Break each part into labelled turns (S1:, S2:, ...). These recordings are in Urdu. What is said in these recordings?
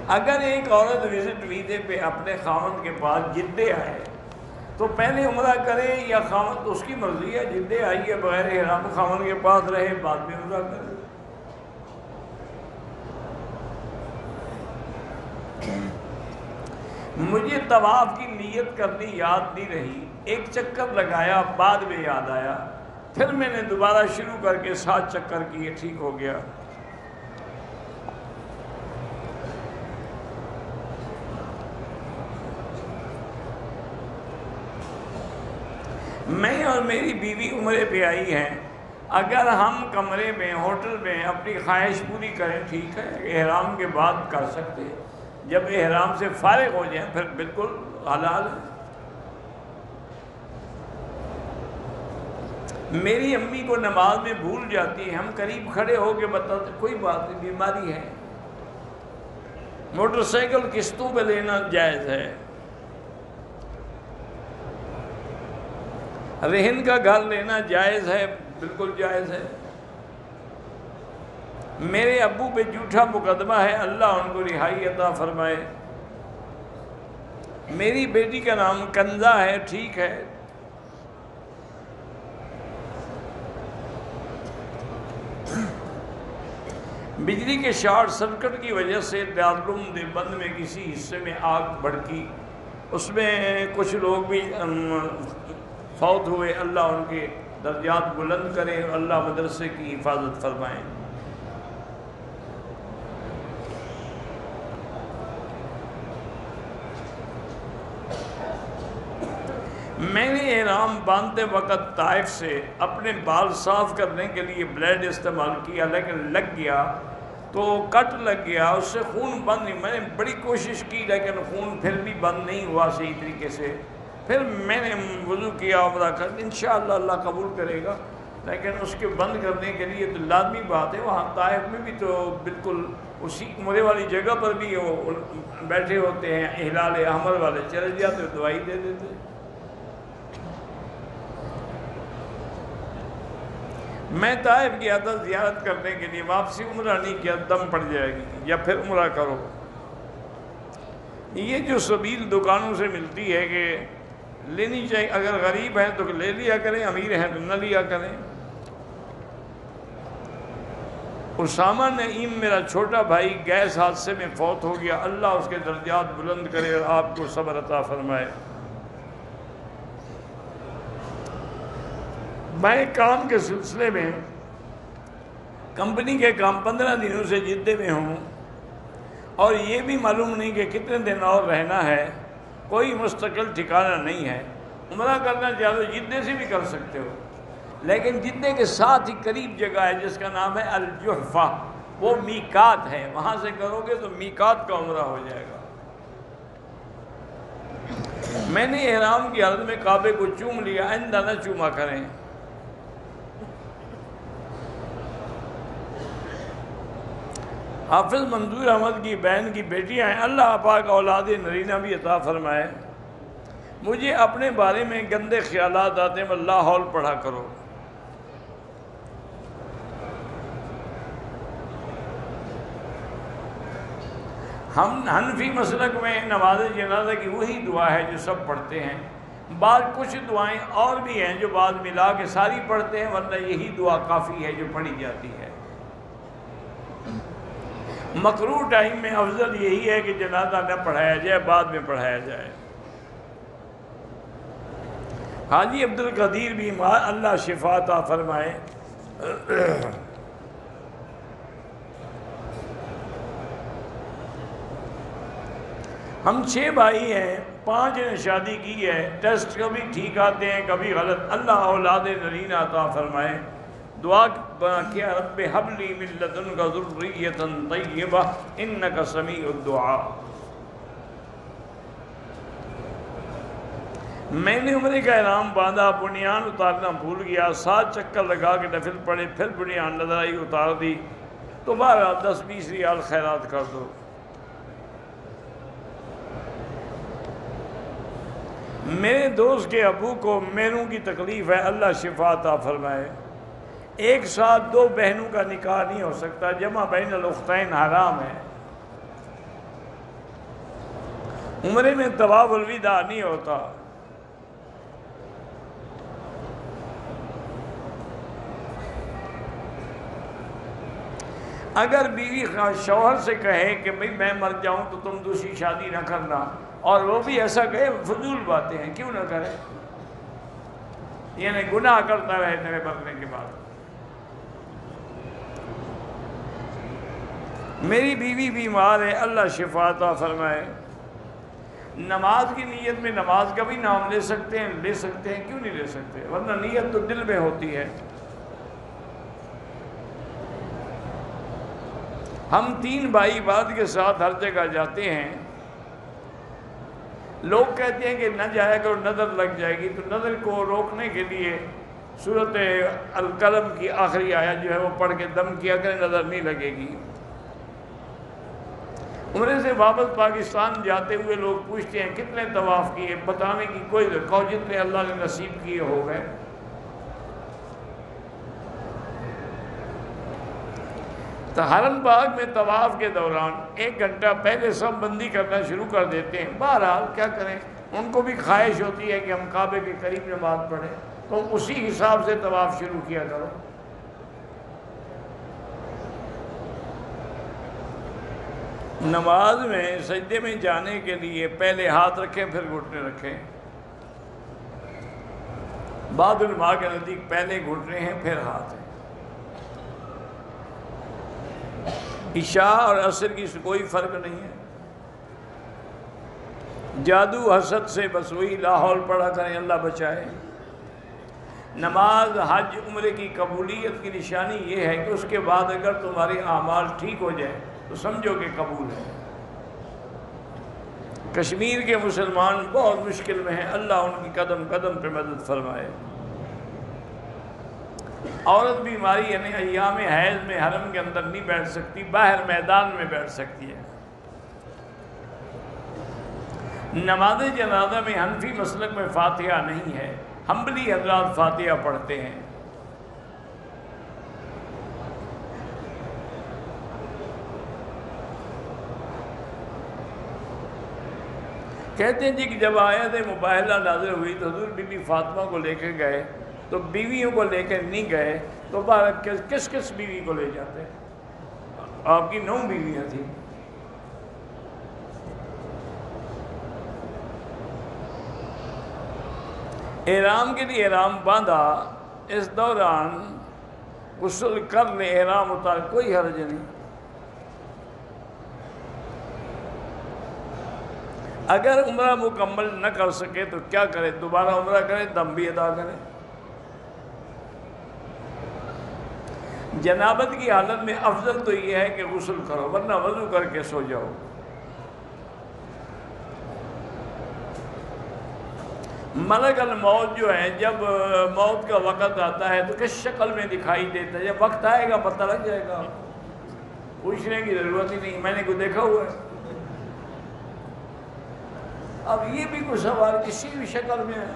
S1: اگر ایک عورت وزٹ ویزے پہ اپنے خاوند کے پاس جدے آئے تو پہلے عمرہ کرے یا خاوند؟ اس کی مرضی ہے، جدے آئی ہے بغیر احرام خاوند کے پاس رہے، بعد میں عمرہ کرے۔ مجھے طواف کی نیت کرنی یاد نہیں رہی، ایک چکر لگایا، بعد میں یاد آیا، پھر میں نے دوبارہ شروع کر کے 7 چکر کیے، ٹھیک ہو گیا۔ میں اور میری بیوی عمرے پہ آئی ہیں، اگر ہم کمرے میں ہوٹل میں اپنی خواہش پوری کریں ٹھیک ہے، احرام کے بعد کر سکتے ہیں، جب احرام سے فارغ ہو جائیں پھر بالکل حلال ہے۔ میری امی کو نماز میں بھول جاتی ہے، ہم قریب کھڑے ہو کے بتاتے کوئی بات نہیں، بیماری ہے۔ موٹر سائیکل قسطوں پہ لینا جائز ہے، رہن کا گھر لینا جائز ہے، بالکل جائز ہے۔ میرے ابو پہ جھوٹا مقدمہ ہے، اللہ ان کو رہائی عطا فرمائے۔ میری بیٹی کا نام کنزا ہے، ٹھیک ہے۔ بجلی کے شارٹ سرکٹ کی وجہ سے دارالعلوم دیوبند میں کسی حصے میں آگ بھڑکی، اس میں کچھ لوگ بھی فوت ہوئے، اللہ ان کے درجات بلند کرے، اللہ مدرسے کی حفاظت فرمائے۔ میں نے احرام باندھتے وقت طائف سے اپنے بال صاف کرنے کے لیے بلیڈ استعمال کیا، لیکن لگ گیا تو کٹ لگ گیا، اس سے خون بند نہیں۔ میں نے بڑی کوشش کی لیکن خون پھر بھی بند نہیں ہوا صحیح طریقے سے۔ پھر میں نے وضو کیا، عمرہ کر، انشاءاللہ اللہ قبول کرے گا، لیکن اس کے بند کرنے کے لیے تو لازمی بات ہے، وہاں طائف میں بھی تو بالکل اسی عمرے والی جگہ پر بھی وہ بیٹھے ہوتے ہیں، ہلال احمر والے چلے جاتے، دوائی دے دیتے۔ میں طائف گیا تھا زیارت کرنے کے لیے، واپسی عمرہ نہیں کیا، دم پڑ جائے گی، یا پھر عمرہ کرو۔ یہ جو سبیل دکانوں سے ملتی ہے کہ لینی چاہیے، اگر غریب ہیں تو لے لیا کریں، امیر ہیں تو نہ لیا کریں۔ اسامہ نعیم میرا چھوٹا بھائی گیس حادثے میں فوت ہو گیا، اللہ اس کے درجات بلند کرے اور آپ کو صبر عطا فرمائے۔ میں کام کے سلسلے میں کمپنی کے کام 15 دنوں سے جدے میں ہوں، اور یہ بھی معلوم نہیں کہ کتنے دن اور رہنا ہے، کوئی مستقل ٹھکانہ نہیں ہے۔ عمرہ کرنا چاہو جدے سے بھی کر سکتے ہو، لیکن جدے کے ساتھ ہی قریب جگہ ہے جس کا نام ہے الجحفہ، وہ میقات ہے، وہاں سے کرو گے تو میقات کا عمرہ ہو جائے گا۔ میں نے احرام کی حالت میں کعبے کو چوم لیا، آئندہ نہ چوما کریں۔ حافظ منظور احمد کی بہن کی بیٹیاں ہیں، اللہ پاک اولاد نرینہ بھی عطا فرمائے۔ مجھے اپنے بارے میں گندے خیالات آتے ہیں، اللہ حول پڑھا کرو۔ ہم حنفی مسلک میں نماز جنازہ کی وہی دعا ہے جو سب پڑھتے ہیں، بعض کچھ دعائیں اور بھی ہیں جو بعض ملا کے ساری پڑھتے ہیں، ورنہ یہی دعا کافی ہے جو پڑھی جاتی ہے۔ مکروہ ٹائم میں افضل یہی ہے کہ جنازہ نہ پڑھایا جائے، بعد میں پڑھایا جائے۔ حاجی عبدالقدیر بھی اللہ شفا عطا فرمائے۔ ہم 6 بھائی ہیں، 5 نے شادی کی ہے، ٹیسٹ کبھی ٹھیک آتے ہیں کبھی غلط، اللہ اولاد نرینہ عطا فرمائے۔ دعا کیا رب ہب لی من لدنک ذریۃ طیبہ انک سمیع الدعاء۔ میں نے عمرے کا احرام باندھا، بنیان اتارنا بھول گیا، 7 چکر لگا کے نفل پڑے، پھر بنیان نظر آئی اتار دی، تو بہرحال 10-20 ریال خیرات کر دو۔ میرے دوست کے ابو کو مینوں کی تکلیف ہے، اللہ شفا عطا فرمائے۔ ایک ساتھ 2 بہنوں کا نکاح نہیں ہو سکتا، جمع بین الاختین حرام ہے۔ عمرے میں طواف الوداع نہیں ہوتا. اگر بیوی شوہر سے کہے کہ بھئی میں مر جاؤں تو تم دوسری شادی نہ کرنا، اور وہ بھی ایسا کہے، فضول باتیں ہیں، کیوں نہ کرے؟ یعنی گناہ کرتا رہے تیرے مرنے کے بعد. میری بیوی بیمار ہے، اللہ شفا عطا فرمائے. نماز کی نیت میں نماز کا بھی نام لے سکتے ہیں، کیوں نہیں لے سکتے؟ ورنہ نیت تو دل میں ہوتی ہے. ہم 3 بھائی بعد کے ساتھ ہر جگہ جاتے ہیں، لوگ کہتے ہیں کہ نہ جایا کرو نظر لگ جائے گی، تو نظر کو روکنے کے لیے سورۃ القلم کی آخری آیت جو ہے وہ پڑھ کے دم کیا کریں، نظر نہیں لگے گی. عمرے سے واپس پاکستان جاتے ہوئے لوگ پوچھتے ہیں کتنے طواف کیے، بتانے کی کوئی کہو جتنے اللہ نے نصیب کیے ہو گئے. تو حرم باغ میں طواف کے دوران 1 گھنٹہ پہلے سب بندی کرنا شروع کر دیتے ہیں. بہرحال کیا کریں، ان کو بھی خواہش ہوتی ہے کہ ہم کعبے کے قریب نماز پڑھیں، تو اسی حساب سے طواف شروع کیا کرو. نماز میں سجدے میں جانے کے لیے پہلے ہاتھ رکھیں پھر گھٹنے رکھیں. بعض علماء کے نزدیک پہلے گھٹنے ہیں پھر ہاتھ ہیں. عشاء اور عصر کی کوئی فرق نہیں ہے. جادو حسد سے بس وہی لا حول پڑھا کریں، اللہ بچائے. نماز حج عمرے کی قبولیت کی نشانی یہ ہے کہ اس کے بعد اگر تمہارے اعمال ٹھیک ہو جائیں تو سمجھو کہ قبول ہے. کشمیر کے مسلمان بہت مشکل میں ہیں، اللہ ان کی قدم قدم پہ مدد فرمائے. عورت بیماری یعنی ایام حیض میں حرم کے اندر نہیں بیٹھ سکتی، باہر میدان میں بیٹھ سکتی ہے. نماز جنازہ میں حنفی مسلک میں فاتحہ نہیں ہے، حنبلی حضرات فاتحہ پڑھتے ہیں. کہتے ہیں جی کہ جب آیت مباہلہ نازل ہوئی تو حضور بی بی فاطمہ کو لے کے گئے، تو بیویوں کو لے کے نہیں گئے، تو کس کس بیوی کو لے جاتے؟ آپ کی 9 بیویاں تھیں. احرام کے لیے احرام باندھا، اس دوران غسل کر لے، احرام اتار، کوئی حرج نہیں. اگر عمرہ مکمل نہ کر سکے تو کیا کرے؟ دوبارہ عمرہ کرے، دم بھی ادا کرے. جنابت کی حالت میں افضل تو یہ ہے کہ غسل کرو، ورنہ وضو کر کے سو جاؤ. ملک الموت جو ہے جب موت کا وقت آتا ہے تو کس شکل میں دکھائی دیتا ہے؟ جب وقت آئے گا پتہ لگ جائے گا، پوچھنے کی ضرورت ہی نہیں، میں نے کوئی دیکھا ہوا ہے. اب یہ بھی کوئی سوال کسی بھی شکل میں ہے.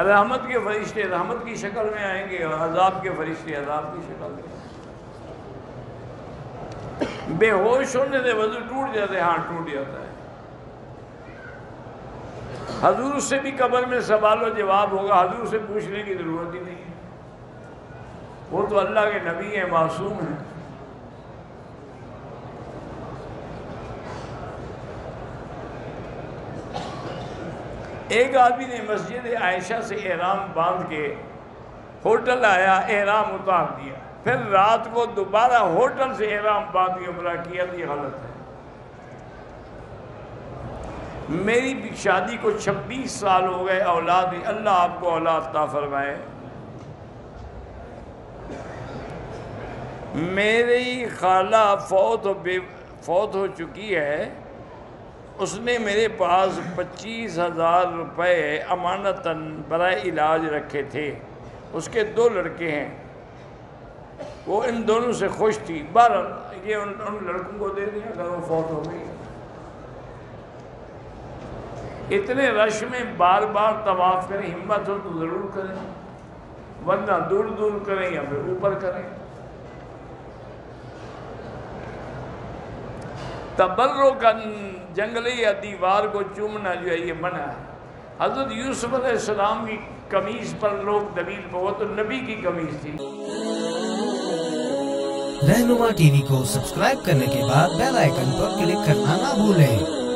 S1: رحمت کے فرشتے رحمت کی شکل میں آئیں گے، اور عذاب کے فرشتے عذاب کی شکل میں. بے ہوش ہونے سے وضو ٹوٹ جاتا ہے، ہاں ٹوٹ جاتا ہے. حضور سے بھی قبر میں سوال و جواب ہوگا، حضور سے پوچھنے کی ضرورت ہی نہیں ہے، وہ تو اللہ کے نبی ہیں، معصوم ہیں. ایک آدمی نے مسجد عائشہ سے احرام باندھ کے ہوٹل آیا، احرام اتار دیا، پھر رات کو دوبارہ ہوٹل سے احرام باندھ کے عمرہ کیا، تو یہ غلط ہے. میری شادی کو 26 سال ہو گئے، اولاد نہیں، اللہ آپ کو اولاد عطا فرمائے. میری خالہ فوت ہو چکی ہے، اس نے میرے پاس 25,000 روپے امانتاً برائے علاج رکھے تھے. اس کے 2 لڑکے ہیں، وہ ان دونوں سے خوش تھی. بہرحال یہ ان لڑکوں کو دے دیا اگر وہ فوت ہو گئی. اتنے رش میں بار بار طواف کریں، ہمت ہو تو ضرور کریں، ورنہ دور دور کریں یا پھر اوپر کریں. تبرکن جنگلی یا دیوار کو چومنا جو ہے یہ منع ہے۔ حضرت یوسف علیہ السلام کی قمیص پر لوگ دلیل پہ وہ تو نبی کی قمیص تھی۔
S2: رہنما ٹی وی کو سبسکرائب کرنے کے بعد بیل آئیکن پر کلک کرنا نہ بھولیں۔